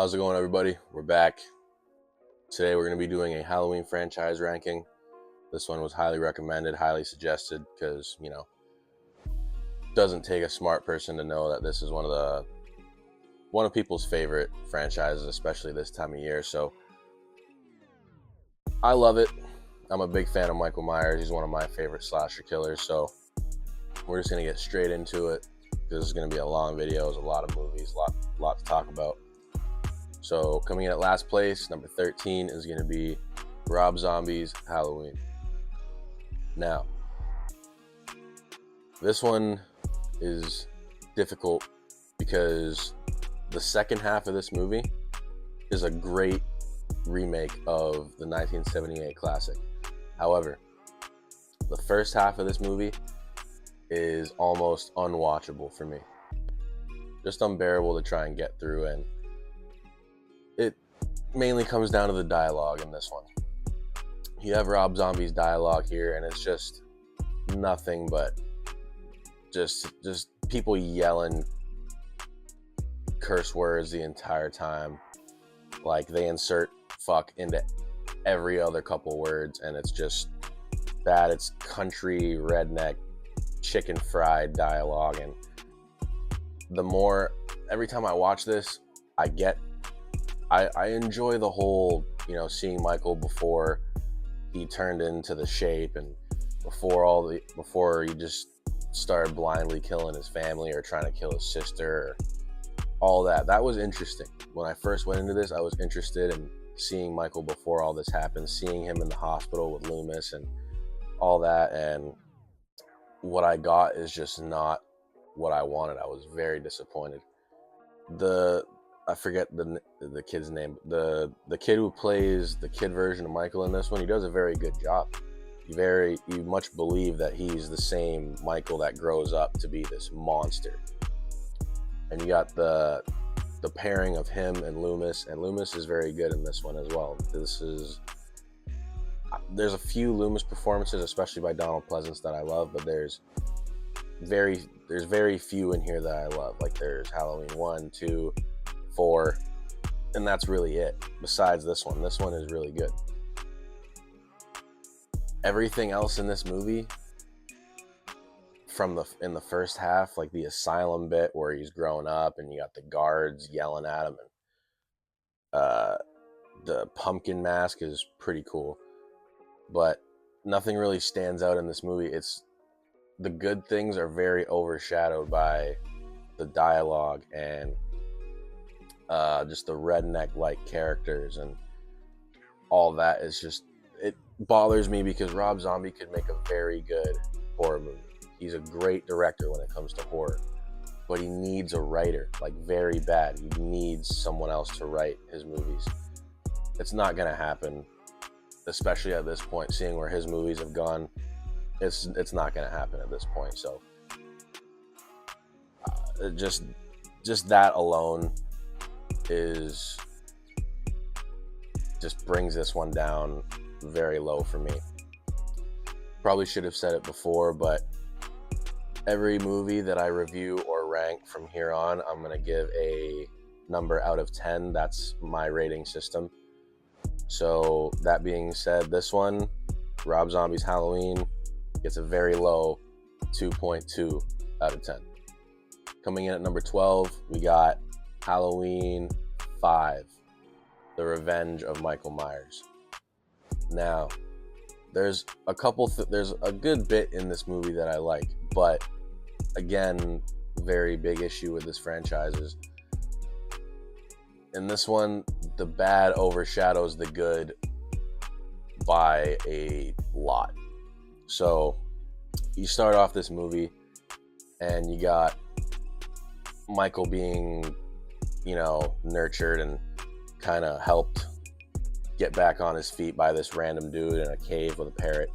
How's it going, everybody? We're back. Today we're going to be doing a Halloween franchise ranking. This one was highly recommended, highly suggested, because, doesn't take a smart person to know that this is one of people's favorite franchises, especially this time of year. So I love it. I'm a big fan of Michael Myers. He's one of my favorite slasher killers. So we're just going to get straight into it. This is going to be a long video. There's a lot of movies, a lot to talk about. So coming in at last place, number 13, is going to be Rob Zombie's Halloween. Now, this one is difficult because the second half of this movie is a great remake of the 1978 classic. However, the first half of this movie is almost unwatchable for me. Just unbearable to try and get through, and it mainly comes down to the dialogue in this one. You have Rob Zombie's dialogue here, and it's just nothing but just people yelling curse words the entire time. Like, they insert fuck into every other couple words, and it's just bad. It's country, redneck, chicken fried dialogue, and every time I watch this, I enjoy the whole, seeing Michael before he turned into the shape, and before he just started blindly killing his family or trying to kill his sister, or all that. That was interesting. When I first went into this, I was interested in seeing Michael before all this happened, seeing him in the hospital with Loomis and all that, and what I got is just not what I wanted. I was very disappointed. I forget the kid's name. The kid who plays the kid version of Michael in this one, he does a very good job. You much believe that he's the same Michael that grows up to be this monster. And you got the pairing of him and Loomis is very good in this one as well. There's a few Loomis performances, especially by Donald Pleasence, that I love, but there's very few in here that I love. Like, there's Halloween 1, 2, 4, and that's really it. Besides this one is really good. Everything else in this movie, in the first half, like the asylum bit where he's growing up and you got the guards yelling at him, and the pumpkin mask is pretty cool, but nothing really stands out in this movie. The good things are very overshadowed by the dialogue and just the redneck-like characters, and all that is just, it bothers me because Rob Zombie could make a very good horror movie. He's a great director when it comes to horror, but he needs a writer, like, very bad. He needs someone else to write his movies. It's not gonna happen, especially at this point, seeing where his movies have gone. It's not gonna happen at this point. So just that alone just brings this one down very low for me. Probably should have said it before, but every movie that I review or rank from here on, I'm going to give a number out of 10. That's my rating system. So that being said, this one, Rob Zombie's Halloween, gets a very low 2.2 out of 10. Coming in at number 12, we got Halloween 5, The Revenge of Michael Myers. Now, there's a good bit in this movie that I like, but again, very big issue with this franchise is, in this one, the bad overshadows the good by a lot. So you start off this movie and you got Michael being, nurtured and kind of helped get back on his feet by this random dude in a cave with a parrot.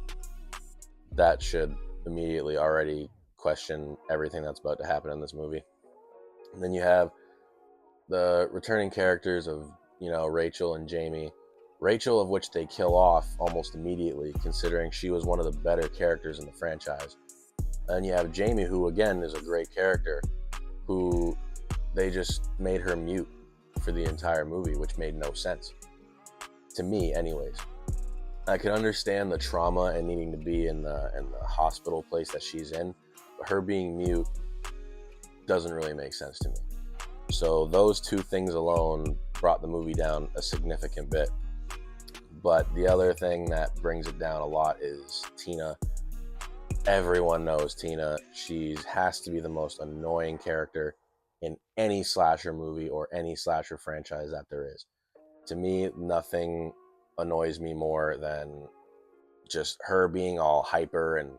That should immediately already question everything that's about to happen in this movie. And then you have the returning characters of, Rachel and Jamie. Rachel, of which they kill off almost immediately, considering she was one of the better characters in the franchise. And you have Jamie, who again is a great character, who they just made her mute for the entire movie, which made no sense to me anyways. I can understand the trauma and needing to be in the hospital place that she's in, but her being mute doesn't really make sense to me. So those two things alone brought the movie down a significant bit. But the other thing that brings it down a lot is Tina. Everyone knows Tina. She has to be the most annoying character in any slasher movie or any slasher franchise that there is. To me, nothing annoys me more than just her being all hyper and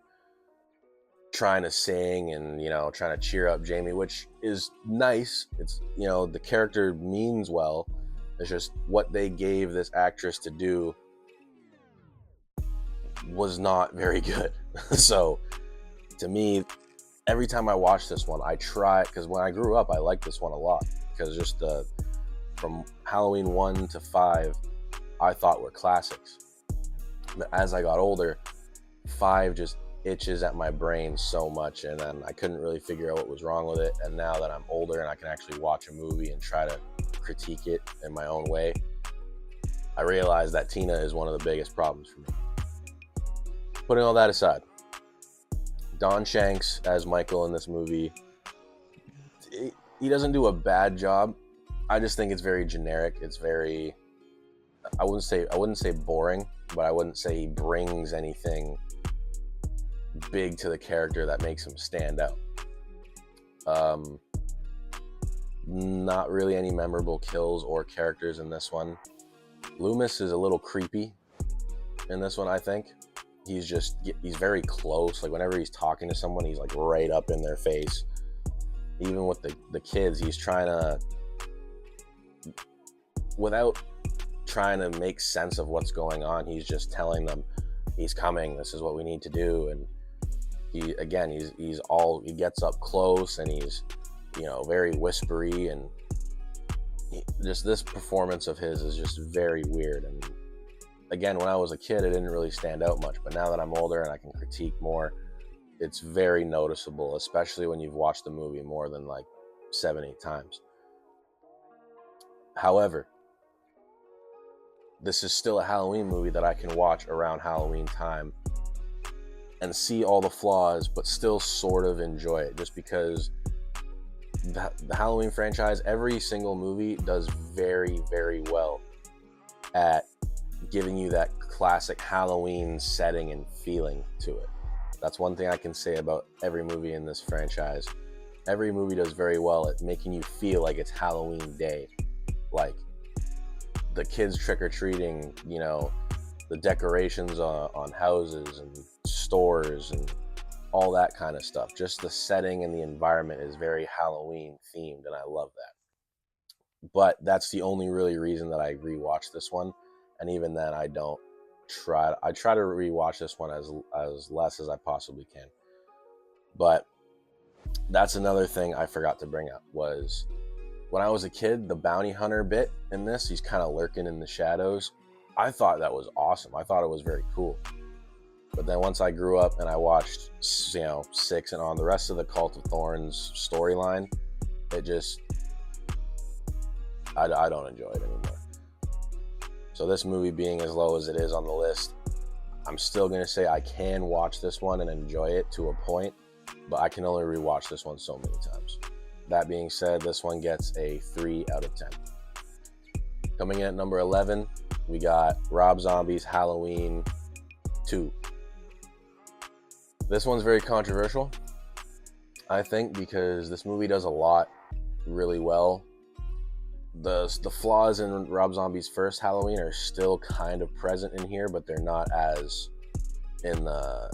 trying to sing and, you know, trying to cheer up Jamie, which is nice. It's, you know, the character means well. It's just what they gave this actress to do was not very good. So to me, every time I watch this one, I try, because when I grew up, I liked this one a lot, because just from Halloween 1 to 5, I thought were classics. But as I got older, 5 just itches at my brain so much, and then I couldn't really figure out what was wrong with it. And now that I'm older and I can actually watch a movie and try to critique it in my own way, I realize that Tina is one of the biggest problems for me. Putting all that aside, Don Shanks as Michael in this movie, he doesn't do a bad job. I just think it's very generic. It's very, I wouldn't say boring, but I wouldn't say he brings anything big to the character that makes him stand out. Not really any memorable kills or characters in this one. Loomis is a little creepy in this one, I think. He's very close. Like, whenever he's talking to someone, he's like right up in their face. Even with the kids, he's trying to, without trying to make sense of what's going on, he's just telling them he's coming, this is what we need to do. And he gets up close, and he's, you know, very whispery, and just this performance of his is just very weird. And again, when I was a kid, it didn't really stand out much, but now that I'm older and I can critique more, it's very noticeable, especially when you've watched the movie more than like 7-8 times. However, this is still a Halloween movie that I can watch around Halloween time and see all the flaws, but still sort of enjoy it, just because the Halloween franchise, every single movie does very, very well at giving you that classic Halloween setting and feeling to it. That's one thing I can say about every movie in this franchise. Every movie does very well at making you feel like it's Halloween day. Like the kids trick-or-treating, you know, the decorations on houses and stores and all that kind of stuff. Just the setting and the environment is very Halloween themed, and I love that. But that's the only really reason that I rewatch this one. And even then, I try to rewatch this one as less as I possibly can. But that's another thing I forgot to bring up, was when I was a kid, the bounty hunter bit in this, he's kind of lurking in the shadows. I thought that was awesome. I thought it was very cool. But then once I grew up and I watched, 6 and on, the rest of the Cult of Thorns storyline, it just, I don't enjoy it anymore. So this movie being as low as it is on the list, I'm still going to say I can watch this one and enjoy it to a point, but I can only rewatch this one so many times. That being said, this one gets a 3 out of 10. Coming in at number 11, we got Rob Zombie's Halloween 2. This one's very controversial, I think, because this movie does a lot really well. The flaws in Rob Zombie's first Halloween are still kind of present in here, but they're not as in the,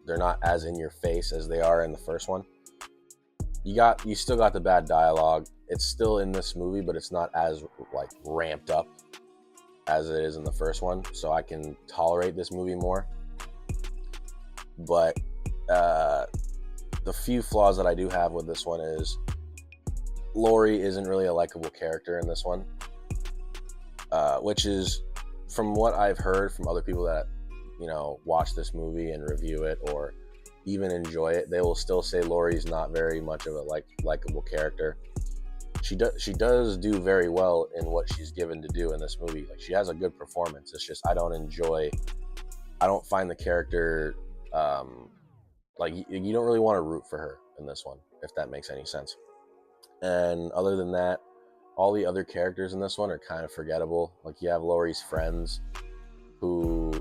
they're not as in your face as they are in the first one. You still got the bad dialogue. It's still in this movie, but it's not as ramped up as it is in the first one. So I can tolerate this movie more. But the few flaws that I do have with this one is Laurie isn't really a likable character in this one, which is, from what I've heard from other people that watch this movie and review it or even enjoy it, they will still say Laurie's not very much of a likable character. she does do very well in what she's given to do in this movie. Like, she has a good performance. It's just I don't find the character like you don't really want to root for her in this one, if that makes any sense. And other than that, all the other characters in this one are kind of forgettable. Like, you have Laurie's friends who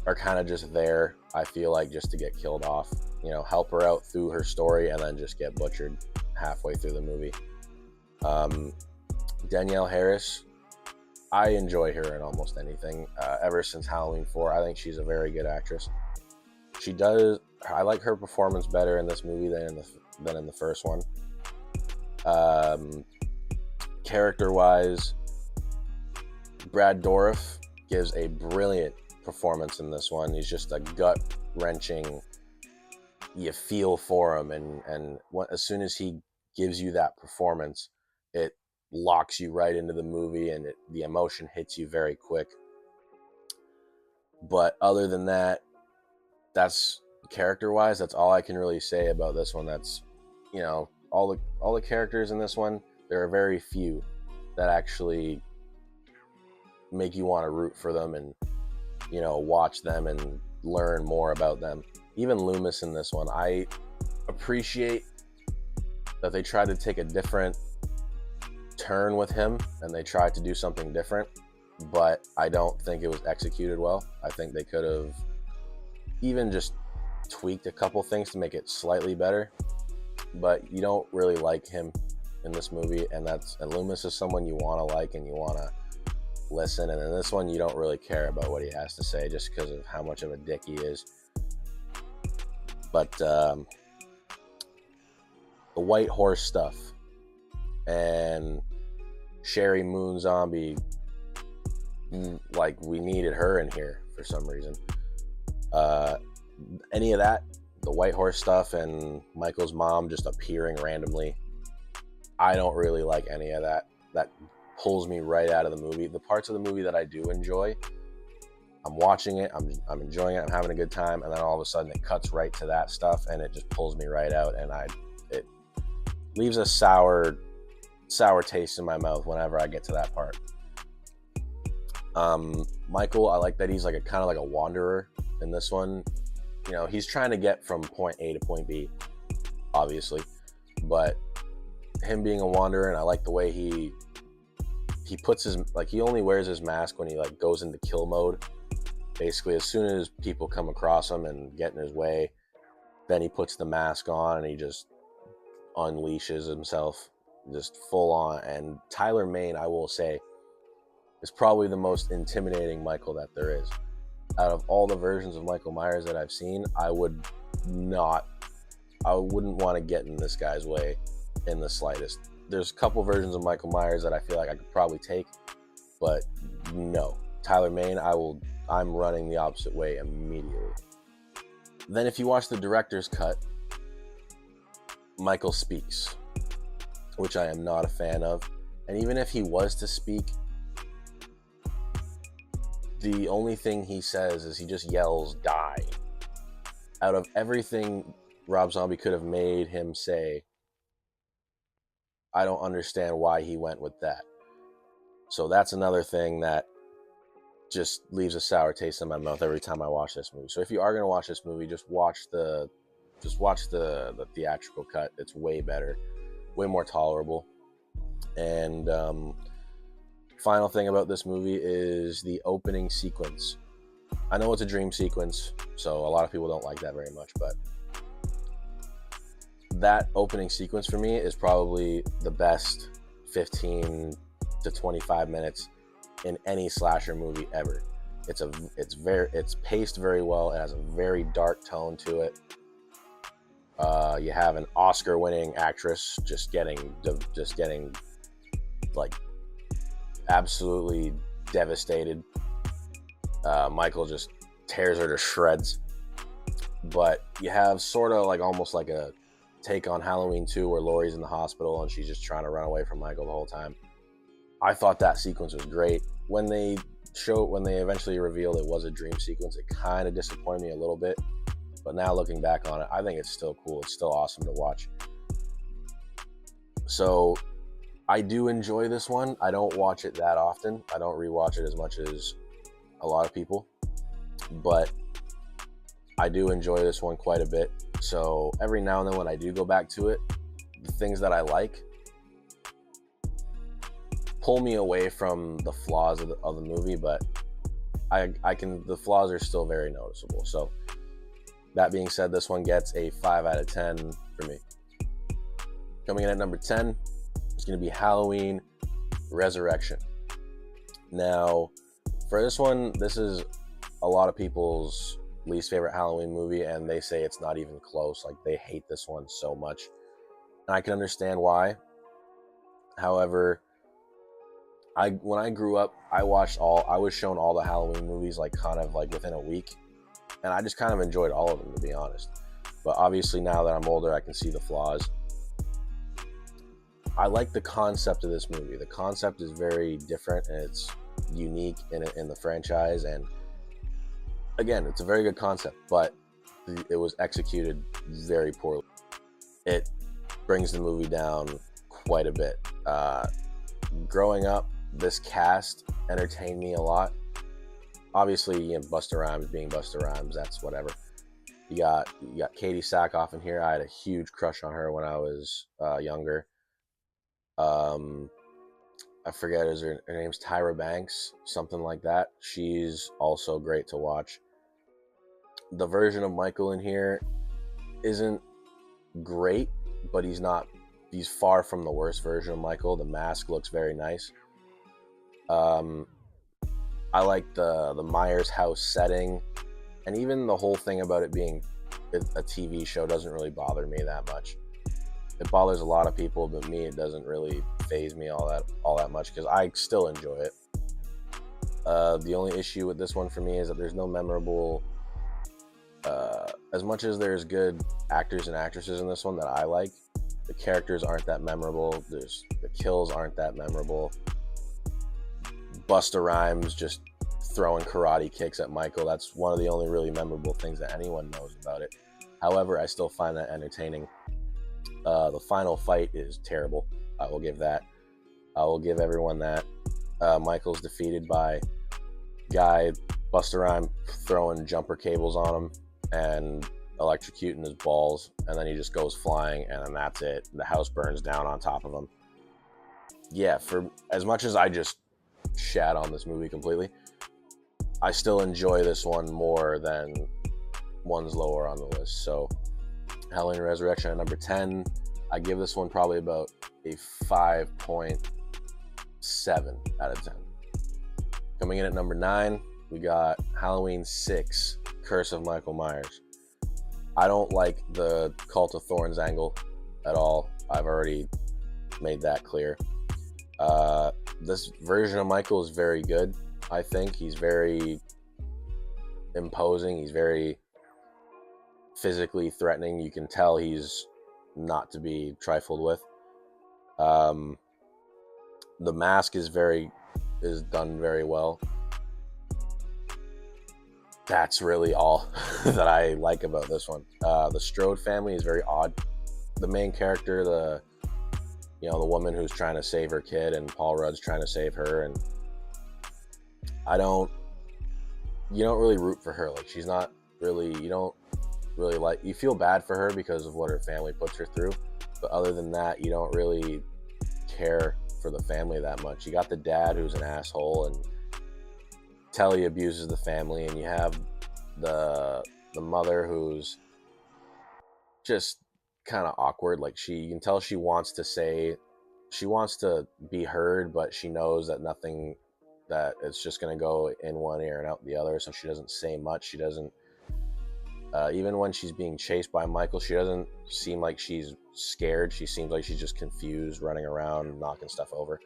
are kind of just there, I feel like, just to get killed off, help her out through her story and then just get butchered halfway through the movie. Danielle Harris, I enjoy her in almost anything. Ever since Halloween 4, I think she's a very good actress. I like her performance better in this movie than in the first one. Character-wise, Brad Dourif gives a brilliant performance in this one. He's just a gut-wrenching, you feel for him, and as soon as he gives you that performance, it locks you right into the movie, and the emotion hits you very quick. But other than that, that's character-wise, that's all I can really say about this one. That's, all the characters in this one, there are very few that actually make you want to root for them and, watch them and learn more about them. Even Loomis in this one, I appreciate that they tried to take a different turn with him and they tried to do something different, but I don't think it was executed well. I think they could have even just tweaked a couple things to make it slightly better, but you don't really like him in this movie, and Loomis is someone you want to like and you want to listen, and in this one you don't really care about what he has to say just because of how much of a dick he is. But the White Horse stuff and Sherry Moon Zombie, like, we needed her in here for some reason. Any of that, the White Horse stuff and Michael's mom just appearing randomly, I don't really like any of that. That pulls me right out of the movie. The parts of the movie that I do enjoy, I'm watching it, I'm enjoying it, I'm having a good time, and then all of a sudden it cuts right to that stuff and it just pulls me right out, and it leaves a sour taste in my mouth whenever I get to that part. Michael, I like that he's like kind of like a wanderer in this one. He's trying to get from point A to point B, obviously, but him being a wanderer, and I like the way he puts he only wears his mask when he goes into kill mode. Basically, as soon as people come across him and get in his way, then he puts the mask on and he just unleashes himself, just full on. And Tyler Mane, I will say, is probably the most intimidating Michael that there is. Out of all the versions of Michael Myers that I've seen, I wouldn't want to get in this guy's way in the slightest. There's a couple versions of Michael Myers that I feel like I could probably take, but no. Tyler Mane, I'm running the opposite way immediately. Then if you watch the director's cut, Michael speaks, which I am not a fan of. And even if he was to speak, the only thing he says is he just yells, "Die." Out of everything Rob Zombie could have made him say, I don't understand why he went with that. So that's another thing that just leaves a sour taste in my mouth every time I watch this movie. So if you are going to watch this movie, just watch the theatrical cut. It's way better, way more tolerable. And final thing about this movie is the opening sequence. I know it's a dream sequence, so a lot of people don't like that very much, but that opening sequence for me is probably the best 15 to 25 minutes in any slasher movie ever. It's paced very well. It has a very dark tone to it. You have an Oscar-winning actress just getting like absolutely devastated. Michael just tears her to shreds. But you have sort of almost like a take on Halloween 2 where Laurie's in the hospital and she's just trying to run away from Michael the whole time. I thought that sequence was great. When they eventually revealed it was a dream sequence, it kind of disappointed me a little bit. But now looking back on it, I think it's still cool. It's still awesome to watch. So I do enjoy this one. I don't watch it that often. I don't rewatch it as much as a lot of people, but I do enjoy this one quite a bit. So every now and then when I do go back to it, the things that I like pull me away from the flaws of the movie, but the flaws are still very noticeable. So that being said, this one gets a 5 out of 10 for me. Coming in at number 10 is going to be Halloween Resurrection. Now, for this one, this is a lot of people's least favorite Halloween movie, and they say it's not even close. Like, they hate this one so much. And I can understand why. However, when I grew up, I was shown all the Halloween movies like kind of like within a week, and I just kind of enjoyed all of them, to be honest. But obviously now that I'm older, I can see the flaws. I like the concept of this movie. The concept is very different and it's unique in the franchise, and again, it's a very good concept, but it was executed very poorly. It brings the movie down quite a bit. Growing up, this cast entertained me a lot. Obviously, you know, Busta Rhymes being Busta Rhymes, that's whatever. You got Katie Sackhoff in here. I had a huge crush on her when I was younger. I forget her name's Tyra Banks, something like that. She's also great to watch. The version of Michael in here isn't great, but he's far from the worst version of Michael. The mask looks very nice. I like the Myers house setting, and even the whole thing about it being a TV show doesn't really bother me that much. It bothers a lot of people, but me, it doesn't really faze me all that much because I still enjoy it. The only issue with this one for me is that there's no memorable. As much as there's good actors and actresses in this one that I like, the characters aren't that memorable. The kills aren't that memorable. Busta Rhymes just throwing karate kicks at Michael. That's one of the only really memorable things that anyone knows about it. However, I still find that entertaining. The final fight is terrible. I will give that. I will give everyone that. Michael's defeated by guy Busta Rhymes throwing jumper cables on him and electrocuting his balls, and then he just goes flying, and then that's it. The house burns down on top of him. Yeah, for as much as I just shat on this movie completely, I still enjoy this one more than ones lower on the list. So Halloween Resurrection at number 10. I give this one probably about a 5.7 out of 10. Coming in at number 9, we got Halloween 6, Curse of Michael Myers. I don't like the Cult of Thorns angle at all. I've already made that clear. This version of Michael is very good, I think. He's very imposing. He's very physically threatening. You can tell he's not to be trifled with. The mask is done very well. That's really all that I like about this one. The Strode family is very odd. The main character, the woman who's trying to save her kid, and Paul Rudd's trying to save her, and you don't really root for her. Like, she's not really, you don't really like, you feel bad for her because of what her family puts her through, but other than that, you don't really care for the family that much. You got the dad who's an asshole, and Telly abuses the family, and you have the mother who's just kind of awkward. Like, you can tell she wants to be heard, but she knows that it's just going to go in one ear and out the other, so she doesn't say much. She doesn't, even when she's being chased by Michael, she doesn't seem like she's scared. She seems like she's just confused, running around, knocking stuff over.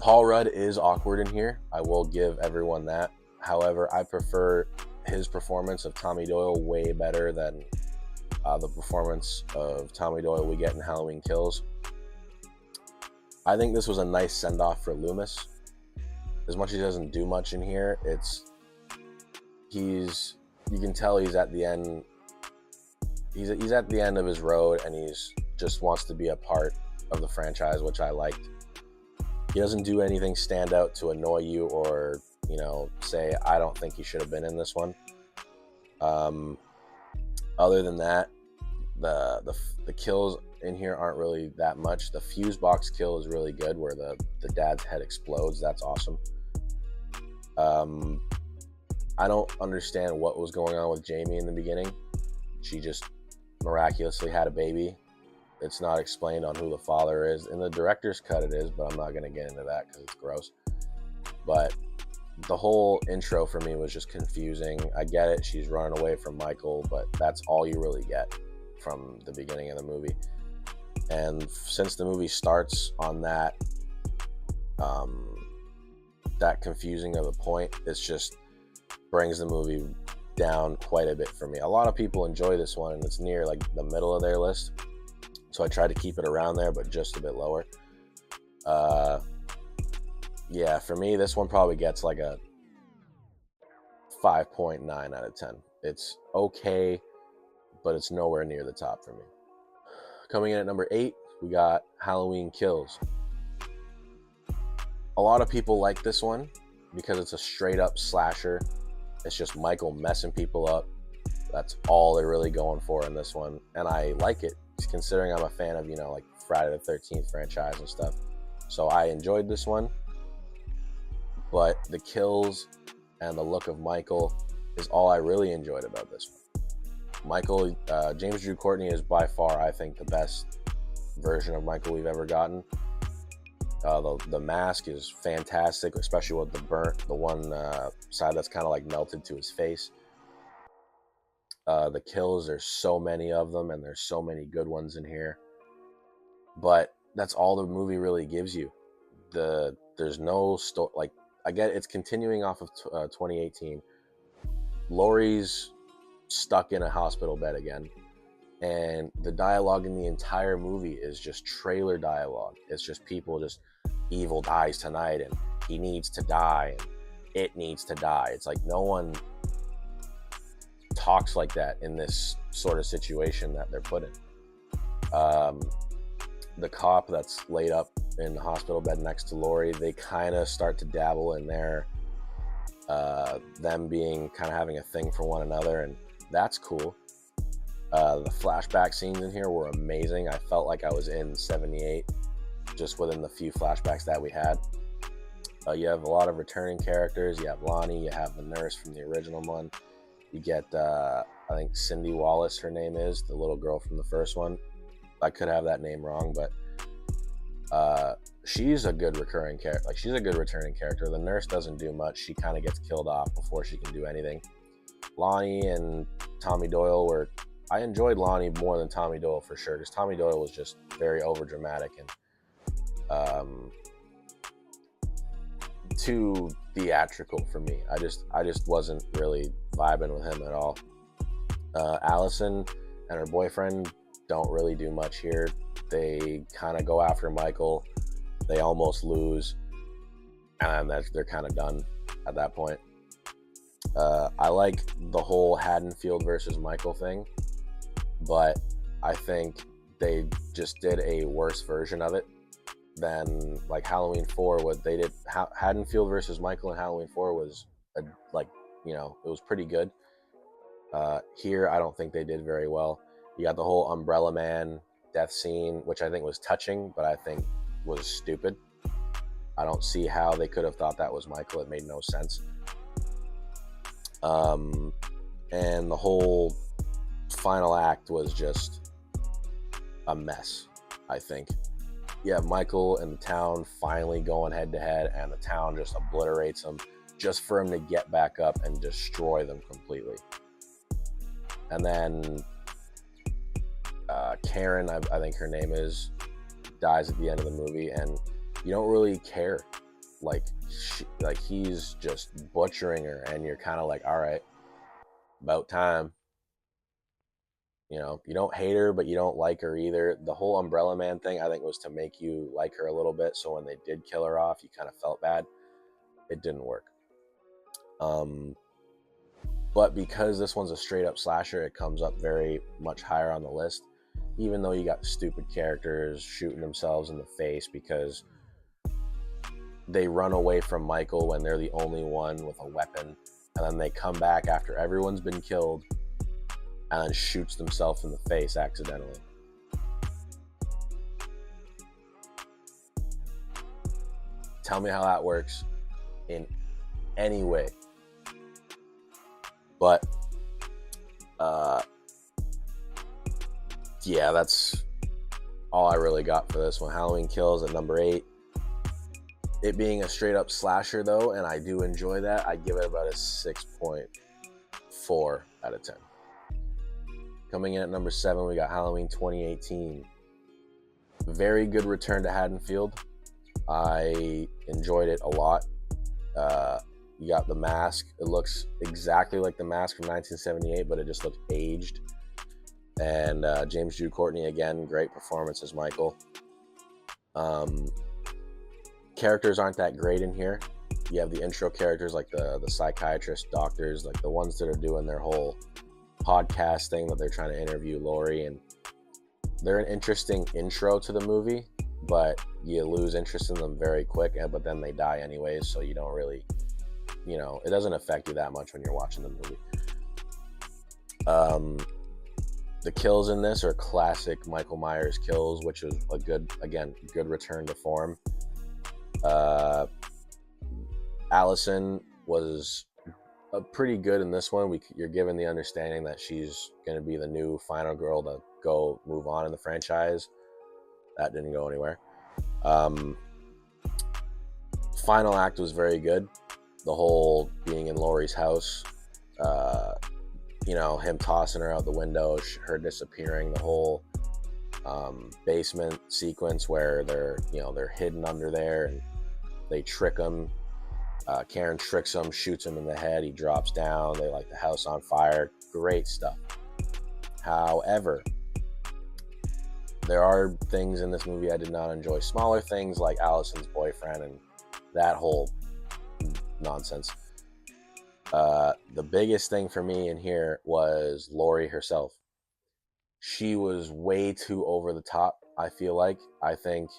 Paul Rudd is awkward in here. I will give everyone that. However, I prefer his performance of Tommy Doyle way better than the performance of Tommy Doyle we get in Halloween Kills. I think this was a nice send-off for Loomis. As much as he doesn't do much in here, you can tell he's at the end. He's at the end of his road, and he's just wants to be a part of the franchise, which I liked. He doesn't do anything stand out to annoy you or, say, I don't think he should have been in this one. Other than that, the kills in here aren't really that much. The fuse box kill is really good, where the dad's head explodes. That's awesome. I don't understand what was going on with Jamie in the beginning. She just miraculously had a baby. It's not explained on who the father is. In the director's cut it is, but I'm not going to get into that because it's gross. But the whole intro for me was just confusing. I get it, she's running away from Michael, but that's all you really get from the beginning of the movie. And since the movie starts on that confusing of a point, it's just brings the movie down quite a bit for me. A lot of people enjoy this one, and it's near like the middle of their list, so I tried to keep it around there, but just a bit lower. Yeah, for me, this one probably gets like a 5.9 out of 10. It's okay, but it's nowhere near the top for me. Coming in at number 8, we got Halloween Kills. A lot of people like this one because it's a straight up slasher. It's just Michael messing people up. That's all they're really going for in this one. And I like it, considering I'm a fan of, like Friday the 13th franchise and stuff. So I enjoyed this one. But the kills and the look of Michael is all I really enjoyed about this one. Michael, James Drew Courtney is by far, I think, the best version of Michael we've ever gotten. The mask is fantastic, especially with the one side that's kind of like melted to his face. The kills, there's so many of them, and there's so many good ones in here. But that's all the movie really gives you. There's no story. Like, I get it's continuing off of 2018. Laurie's stuck in a hospital bed again, and the dialogue in the entire movie is just trailer dialogue. It's just people just, evil dies tonight, and he needs to die, and it needs to die. It's like no one talks like that in this sort of situation that they're put in. The cop that's laid up in the hospital bed next to Laurie, they kind of start to dabble in their them being kind of having a thing for one another, and that's cool. The flashback scenes in here were amazing. I felt like I was in 78 just within the few flashbacks that we had. You have a lot of returning characters. You have Lonnie, you have the nurse from the original one. You get, I think Cindy Wallace, her name is, the little girl from the first one. I could have that name wrong, but she's a good recurring character. Like, she's a good returning character. The nurse doesn't do much. She kind of gets killed off before she can do anything. Lonnie and Tommy Doyle I enjoyed Lonnie more than Tommy Doyle for sure, because Tommy Doyle was just very overdramatic and too theatrical for me. I just wasn't really vibing with him at all. Allison and her boyfriend don't really do much here. They kind of go after Michael. They almost lose, and they're kind of done at that point. I like the whole Haddonfield versus Michael thing, but I think they just did a worse version of it than like Halloween 4. What they did, Haddonfield versus Michael in Halloween 4 was it was pretty good. Here, I don't think they did very well. You got the whole Umbrella Man death scene, which I think was touching, but I think was stupid. I don't see how they could have thought that was Michael. It made no sense. And the whole final act was just a mess, I think. You have Michael and the town finally going head to head, and the town just obliterates him just for him to get back up and destroy them completely. And then Karen, I think her name is, dies at the end of the movie, and you don't really care. Like he's just butchering her, and you're kind of like, all right, about time. You don't hate her, but you don't like her either. The whole Umbrella Man thing, I think, was to make you like her a little bit, so when they did kill her off, you kind of felt bad. It didn't work. But because this one's a straight up slasher, it comes up very much higher on the list. even though you got stupid characters shooting themselves in the face because they run away from Michael when they're the only one with a weapon, and then they come back after everyone's been killed and then shoots themselves in the face accidentally. Tell me how that works in any way. But yeah, that's all I really got for this one. Halloween Kills at number 8. It being a straight up slasher though, and I do enjoy that, I give it about a 6.4 out of 10. Coming in at number 7, we got Halloween 2018. Very good return to Haddonfield. I enjoyed it a lot. You got the mask. It looks exactly like the mask from 1978, but it just looks aged. And James Jude Courtney, again, great performance as Michael. Characters aren't that great in here. You have the intro characters like the psychiatrist, doctors, like the ones that are doing their whole podcast thing that they're trying to interview Laurie, and they're an interesting intro to the movie, but you lose interest in them very quick, but then they die anyways, so you don't really, it doesn't affect you that much when you're watching the movie. The kills in this are classic Michael Myers kills, which is a good return to form. Allison was pretty good in this one. You're given the understanding that she's going to be the new final girl to go move on in the franchise. That didn't go anywhere. Final act was very good. The whole being in Laurie's house, him tossing her out the window, her disappearing, the whole basement sequence where they're hidden under there and they trick him. Karen tricks him, shoots him in the head. He drops down. They light the house on fire. Great stuff. However, there are things in this movie I did not enjoy. Smaller things like Allison's boyfriend and that whole nonsense. The biggest thing for me in here was Laurie herself. She was way too over the top, I feel like. I think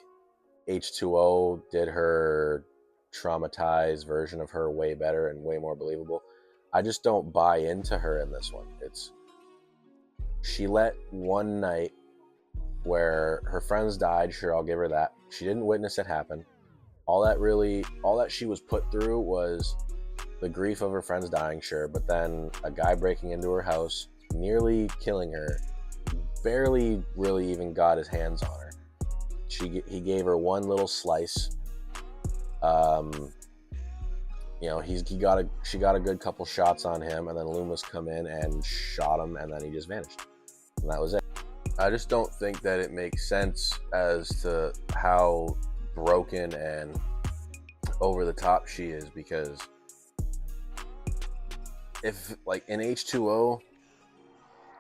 H2O did her traumatized version of her way better and way more believable. I just don't buy into her in this one. She let one night where her friends died, sure, I'll give her that. She didn't witness it happen. All that she was put through was the grief of her friends dying, sure, but then a guy breaking into her house, nearly killing her, barely really even got his hands on her. He gave her one little slice. She got a good couple shots on him, and then Loomis come in and shot him, and then he just vanished, and that was it. I just don't think that it makes sense as to how broken and over the top she is, because if like in H2O,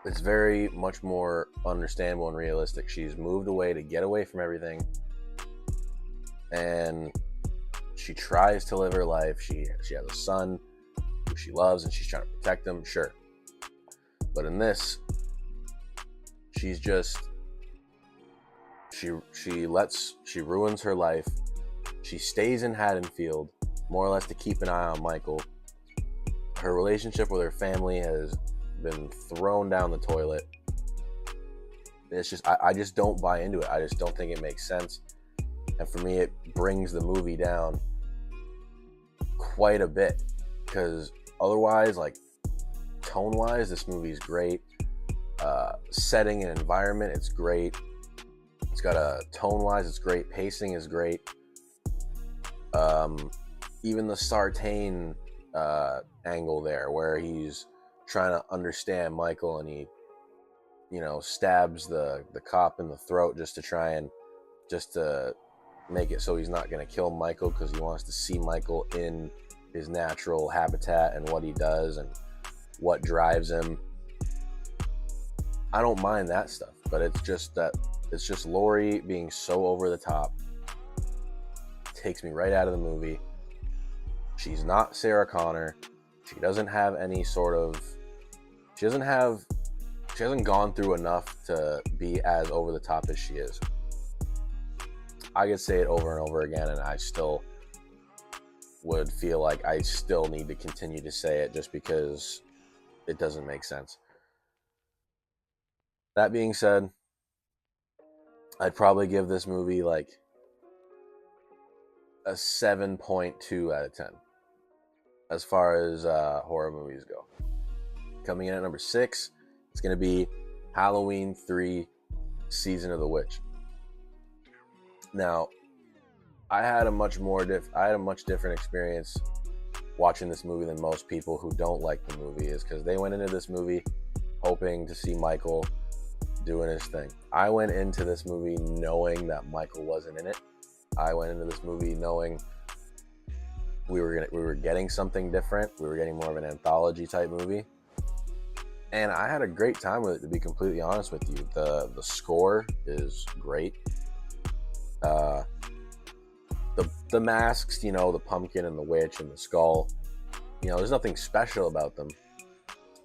it's very much more understandable and realistic. She's moved away to get away from everything, and she tries to live her life. She has a son who she loves, and she's trying to protect him, sure. But in this, she's just she ruins her life. She stays in Haddonfield more or less to keep an eye on Michael. Her relationship with her family has been thrown down the toilet. It's just I just don't buy into it. I just don't think it makes sense, and for me it brings the movie down quite a bit, because otherwise, like, tone wise, this movie is great. Setting and environment, it's great. It's got a tone wise, it's great. Pacing is great. Even the Sartain angle there, where he's trying to understand Michael, and he stabs the cop in the throat just to make it so he's not going to kill Michael, because he wants to see Michael in his natural habitat and what he does and what drives him. I don't mind that stuff, but it's just Laurie being so over the top takes me right out of the movie. She's not Sarah Connor. She doesn't have she hasn't gone through enough to be as over the top as she is. I could say it over and over again, and I still would feel like I still need to continue to say it just because it doesn't make sense. That being said, I'd probably give this movie like a 7.2 out of 10 as far as horror movies go. Coming in at number 6, it's going to be Halloween 3 Season of the Witch. Now, I had a much different experience watching this movie than most people who don't like the movie, is because they went into this movie hoping to see Michael doing his thing. I went into this movie knowing that Michael wasn't in it. I went into this movie knowing we were getting something different. We were getting more of an anthology type movie, and I had a great time with it, to be completely honest with you. The score is great. The masks, the pumpkin and the witch and the skull, there's nothing special about them.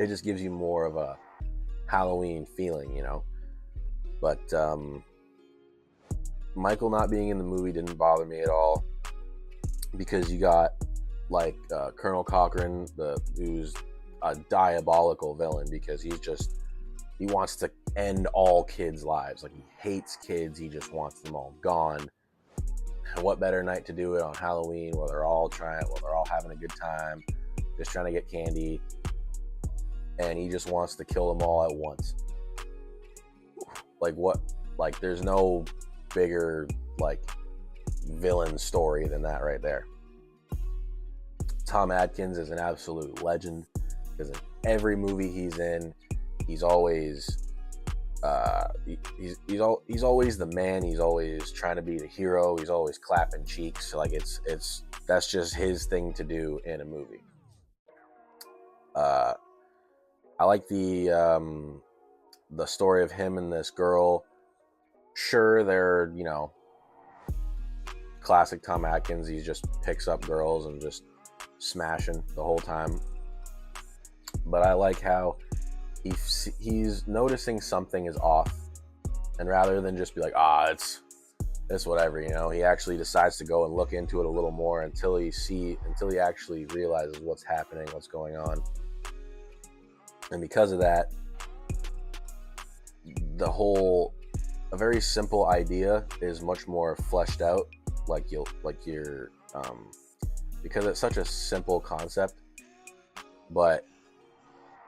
It just gives you more of a Halloween feeling, But Michael not being in the movie didn't bother me at all, because you got Colonel Cochran, who's a diabolical villain, because he wants to end all kids' lives. Like, he hates kids. He just wants them all gone. And what better night to do it on Halloween, where they're all having a good time, just trying to get candy, and he just wants to kill them all at once. There's no bigger villain story than that right there. Tom Atkins is an absolute legend, because in every movie he's in, he's always he's always the man. He's always trying to be the hero. He's always clapping cheeks. That's just his thing to do in a movie. I like the story of him and this girl. Sure, they're classic Tom Atkins. He just picks up girls and just smashing the whole time. But I like how he's noticing something is off, and rather than just be like, it's whatever, he actually decides to go and look into it a little more until he actually realizes what's happening, what's going on. And because of that, a very simple idea is much more fleshed out, because it's such a simple concept, but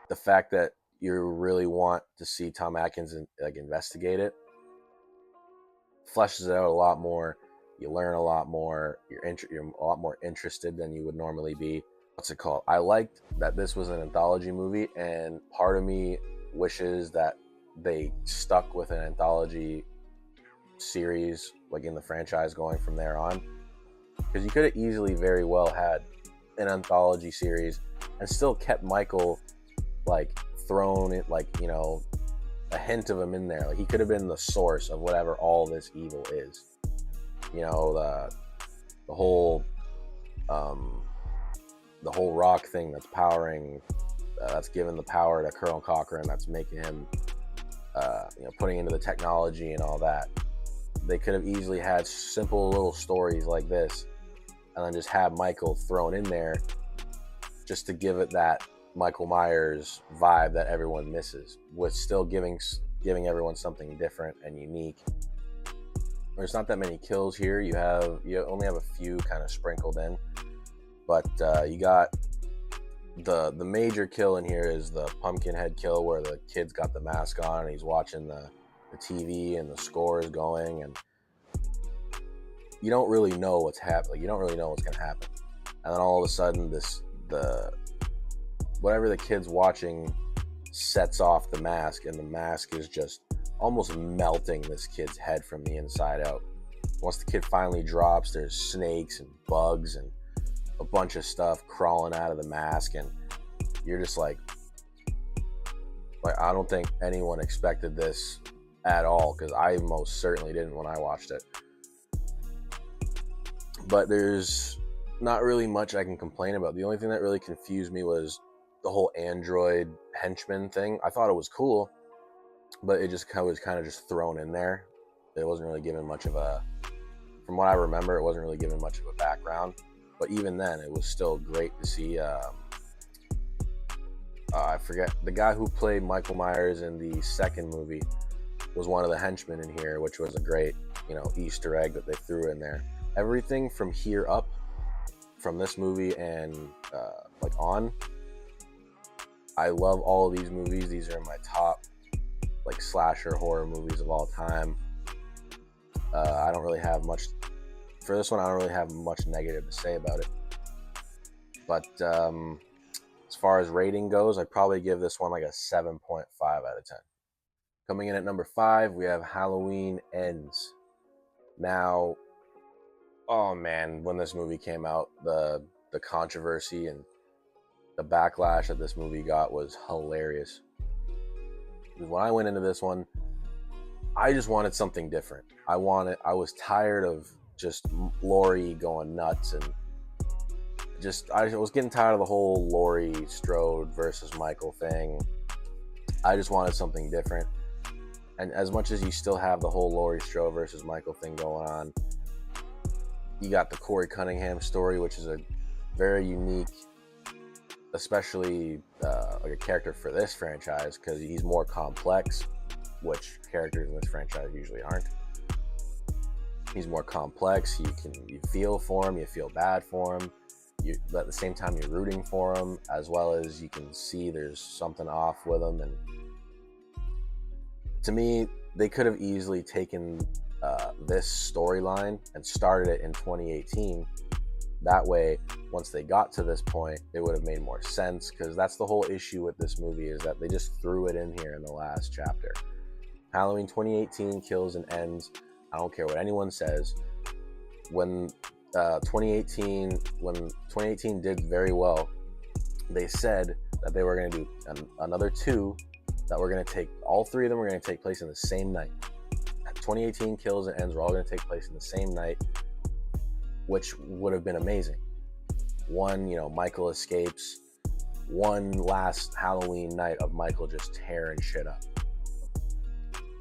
the fact that you really want to see Tom Atkins investigate it fleshes it out a lot more. You learn a lot more. You're a lot more interested than you would normally be. What's it called? I liked that this was an anthology movie, and part of me wishes that they stuck with an anthology series, in the franchise, going from there on, because you could have easily very well had an anthology series and still kept Michael thrown it, a hint of him in there. He could have been the source of whatever all this evil is. The whole rock thing that's powering, that's given the power to Colonel Cochran, that's making him, putting into the technology and all that. They could have easily had simple little stories like this, and then just have Michael thrown in there just to give it that Michael Myers vibe that everyone misses, with still giving everyone something different and unique. There's not that many kills here. You only have a few kind of sprinkled in, but you got the major kill in here is the Pumpkinhead kill, where the kid's got the mask on and he's watching the TV and the score is going, and you don't really know what's happening. You don't really know what's going to happen, and then all of a sudden whatever the kid's watching sets off the mask, and the mask is just almost melting this kid's head from the inside out. Once the kid finally drops, there's snakes and bugs and a bunch of stuff crawling out of the mask, and you're just like I don't think anyone expected this at all, because I most certainly didn't when I watched it. But there's not really much I can complain about. The only thing that really confused me was the whole android henchman thing. I thought it was cool, but it just was kind of just thrown in there. It wasn't really given much of a, from what I remember, it wasn't really given much of a background. But even then, it was still great to see. I forget the guy who played Michael Myers in the second movie was one of the henchmen in here, which was a great, Easter egg that they threw in there. Everything from here up, from this movie and like on, I love all of these movies. These are my top like slasher horror movies of all time. I don't really have much for this one. I don't really have much negative to say about it. But as far as rating goes, I'd probably give this one like a 7.5 out of 10. Coming in at number 5, we have Halloween Ends. Now, oh man, when this movie came out, the controversy and the backlash that this movie got was hilarious. When I went into this one, I just wanted something different. I was tired of just Laurie going nuts, and I was getting tired of the whole Laurie Strode versus Michael thing. I just wanted something different. And as much as you still have the whole Laurie Strode versus Michael thing going on, you got the Corey Cunningham story, which is a very unique, especially like a character for this franchise, because he's more complex, which characters in this franchise usually aren't. He's more complex. You feel for him, you feel bad for him. But at the same time, you're rooting for him, as well as you can see there's something off with him. And to me, they could have easily taken this storyline and started it in 2018. That way, once they got to this point, it would have made more sense, because that's the whole issue with this movie, is that they just threw it in here in the last chapter. Halloween 2018 kills and ends. I don't care what anyone says. When 2018 did very well, they said that they were going to do another 2 that were going to take, all 3 of them were going to take place in the same night. 2018 kills and ends were all going to take place in the same night, which would have been amazing. One, Michael escapes. One last Halloween night of Michael just tearing shit up.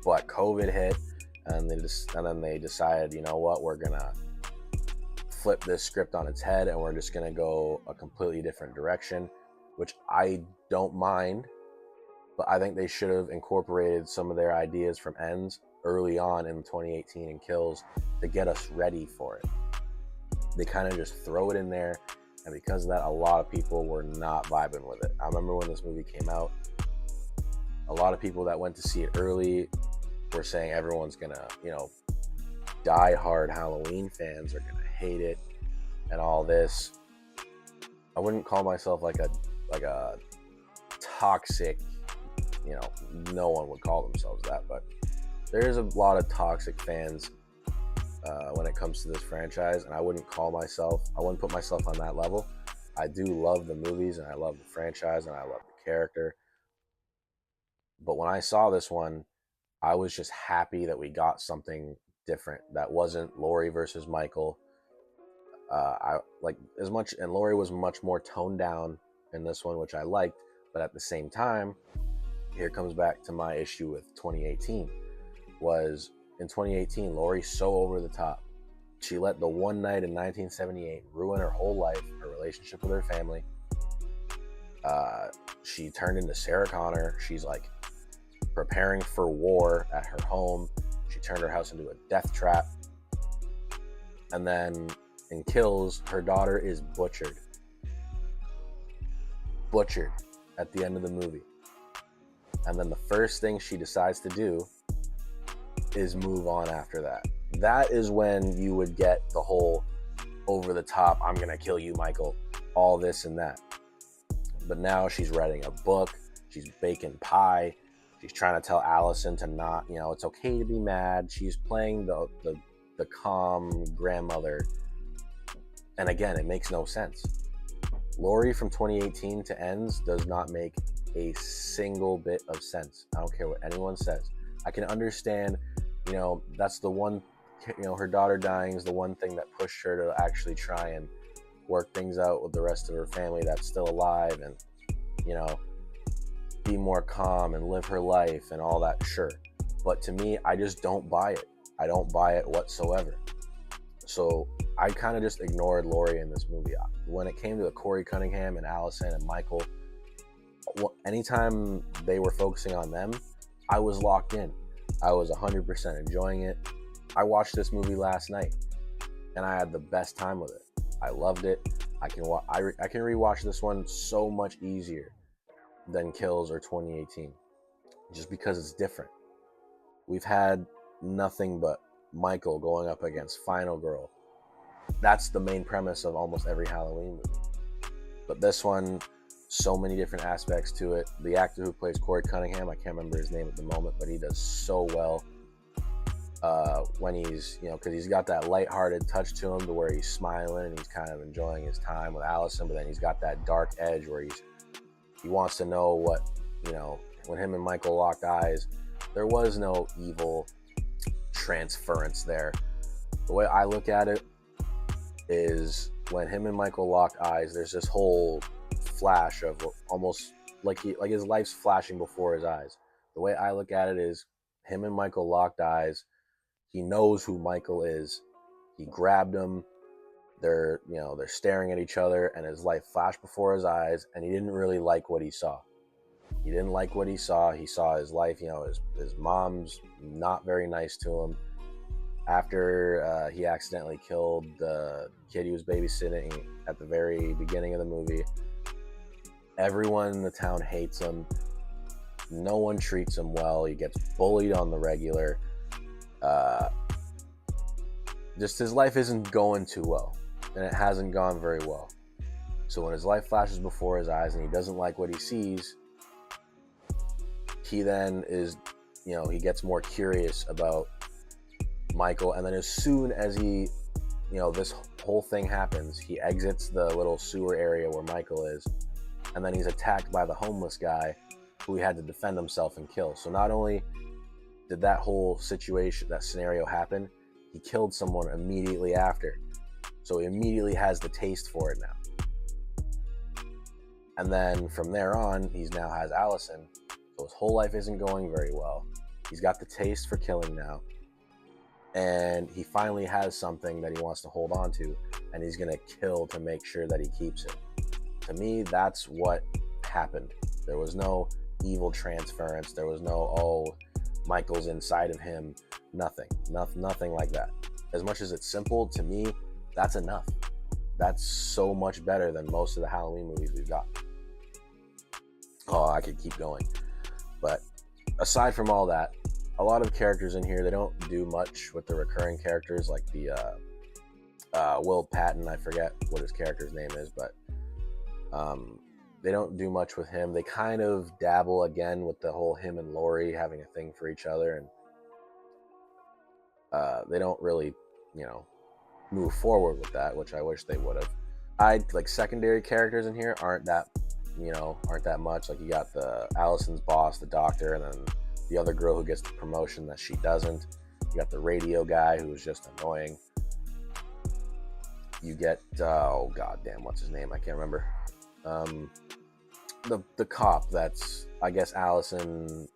But COVID hit, and then they decided, you know what, we're gonna flip this script on its head, and we're just gonna go a completely different direction, which I don't mind. But I think they should have incorporated some of their ideas from Ends early on in 2018 and Kills to get us ready for it. They kind of just throw it in there, and because of that, a lot of people were not vibing with it. I remember when this movie came out, a lot of people that went to see it early were saying everyone's gonna, die-hard Halloween fans are gonna hate it and all this. I wouldn't call myself like a toxic, no one would call themselves that, but there's a lot of toxic fans when it comes to this franchise, and I wouldn't put myself on that level. I do love the movies, and I love the franchise, and I love the character. But when I saw this one, I was just happy that we got something different that wasn't Laurie versus Michael. And Laurie was much more toned down in this one, which I liked. But at the same time, here comes back to my issue with 2018. Was in 2018, Laurie's so over the top. She let the one night in 1978 ruin her whole life, her relationship with her family. She turned into Sarah Connor. She's like preparing for war at her home. She turned her house into a death trap. And then in Kills, her daughter is butchered at the end of the movie. And then the first thing she decides to do is move on after that. That is when you would get the whole over the top, I'm gonna kill you, Michael, all this and that. But now she's writing a book, she's baking pie, she's trying to tell Allison to not, it's okay to be mad. She's playing the calm grandmother. And again, it makes no sense. Laurie from 2018 to Ends does not make a single bit of sense. I don't care what anyone says. I can understand, that's the one, her daughter dying is the one thing that pushed her to actually try and work things out with the rest of her family that's still alive. And, be more calm and live her life and all that, sure. But to me, I just don't buy it. I don't buy it whatsoever. So I kind of just ignored Laurie in this movie. When it came to the Corey Cunningham and Allison and Michael, anytime they were focusing on them, I was locked in. I was 100% enjoying it. I watched this movie last night, and I had the best time with it. I loved it. I can rewatch this one so much easier than Kills or 2018, just because it's different. We've had nothing but Michael going up against Final Girl. That's the main premise of almost every Halloween movie. But this one, so many different aspects to it. The actor who plays Corey Cunningham, I can't remember his name at the moment, but he does so well when he's, because he's got that lighthearted touch to him to where he's smiling and he's kind of enjoying his time with Allison, but then he's got that dark edge where he wants to know what, when him and Michael locked eyes, there was no evil transference there. The way I look at it is when him and Michael locked eyes, there's this whole flash of almost like his life's flashing before his eyes. The way I look at it is him and Michael locked eyes. He knows who Michael is. He grabbed him. They're staring at each other, and his life flashed before his eyes, and he didn't really like what he saw. He didn't like what he saw. He saw his life, his mom's not very nice to him. After he accidentally killed the kid he was babysitting at the very beginning of the movie, everyone in the town hates him. No one treats him well. He gets bullied on the regular. Just his life isn't going too well, and it hasn't gone very well. So when his life flashes before his eyes and he doesn't like what he sees, he then is, he gets more curious about Michael. And then as soon as he, this whole thing happens, he exits the little sewer area where Michael is, and then he's attacked by the homeless guy who he had to defend himself and kill. So not only did that whole situation, that scenario happen, he killed someone immediately after. So he immediately has the taste for it now. And then from there on, he now has Allison. So his whole life isn't going very well. He's got the taste for killing now. And he finally has something that he wants to hold on to, and he's going to kill to make sure that he keeps it. To me, that's what happened. There was no evil transference. There was no, Michael's inside of him. Nothing like that. As much as it's simple, to me, that's enough. That's so much better than most of the Halloween movies we've got. Oh, I could keep going. But aside from all that, a lot of characters in here, they don't do much with the recurring characters, like the Will Patton. I forget what his character's name is, but they don't do much with him. They kind of dabble again with the whole him and Laurie having a thing for each other, and they don't really, move forward with that, which I wish they would have. Secondary characters in here aren't that much. Like, you got the Allison's boss, the doctor, and then the other girl who gets the promotion that she doesn't. You got the radio guy who's just annoying. You get what's his name? I can't remember. The cop that's, I guess, Allison